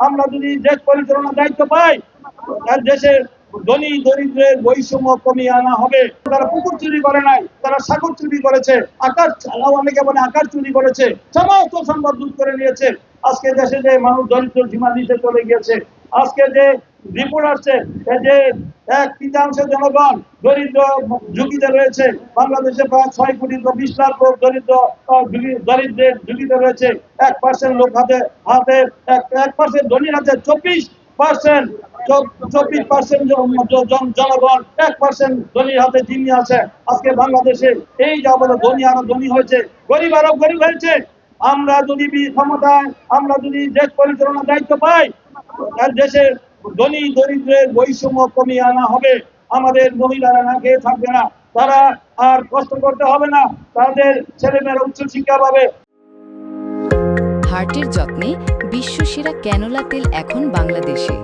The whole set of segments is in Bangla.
আমরা যদি দেশ পরিচালনার দায়িত্ব পাই, আর দেশের ধনী দরিদ্রের বৈষম্য কমিয়ে আনা হবে। তারা পুকুর চুরি করে নাই, তারা সাগর চুরি করেছে, আকাশ অনেকে বলে আকাশ চুরি করেছে, সমস্ত সম্পদ লুট করে নিয়েছে। আজকে দেশে যে মানুষ দরিদ্র সীমা নিচে চলে গিয়েছে, আজকে যে রিপোর্ট আসছে যে এক তৃতীয়াংশ জনগণ দরিদ্র ঝুঁকিতে রয়েছে। বাংলাদেশে প্রায় 6,20,00,000 লোক দরিদ্রের ঝুঁকিতে রয়েছে। 1% লোক হাতে হাতে 1% ধনীর হাতে 24% জনগণ, 1% ধনীর হাতে জিম্মি আছে। আজকে বাংলাদেশে এই যে আমাদের ধনী আরো ধনী হয়েছে, গরিব আরো গরিব হয়েছে। আমরা যদি ক্ষমতায়, আমরা যদি দেশ পরিচালনার দায়িত্ব পাই, আর দেশের ধনী দরিদ্রের বৈষম্য কমিয়ে আনা হবে। আমাদের মহিলারা না খেয়ে থাকবে না, তারা আর কষ্ট করতে হবে না, তাদের ছেলেমেয়েরা উচ্চ শিক্ষা পাবে। হার্টের যত্নে বিশ্বসেরা ক্যানোলা তেল এখন বাংলাদেশে।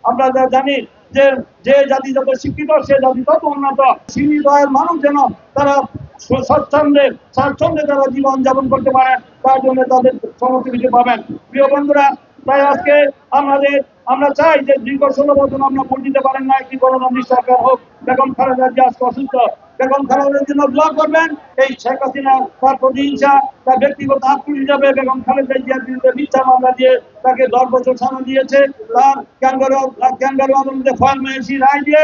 আমরা যা জানি যে যে জাতি যত শিক্ষিত সে জাতি তত উন্নত। সীমিত আয়ের মানুষ যেন তারা স্বাচ্ছন্দ্যে তারা জীবন যাপন করতে পারেন, তার জন্য তাদের সমস্ত কিছু পাবেন। প্রিয় বন্ধুরা, তাই আজকে আমরা চাই যে দীর্ঘ 16 বছর আমরা ভোট দিতে পারেন না, একটি গণতান্ত্রিক সরকার হোক। বেগম খালেদা জিয়া আজকে অসুস্থ, বেগম খালেদার জন্য দোয়া করবেন। এই শেখ হাসিনা তার প্রতিহিংসা, তার ব্যক্তিগত আক্রোশ হিসাবে বেগম খালেদা জিয়ার বিরুদ্ধে মিথ্যা মামলা দিয়ে তাকে 10 বছর সাজা দিয়েছে। তার ক্যাঙ্গারু আদালতে ফরমায়েশি রায় দিয়ে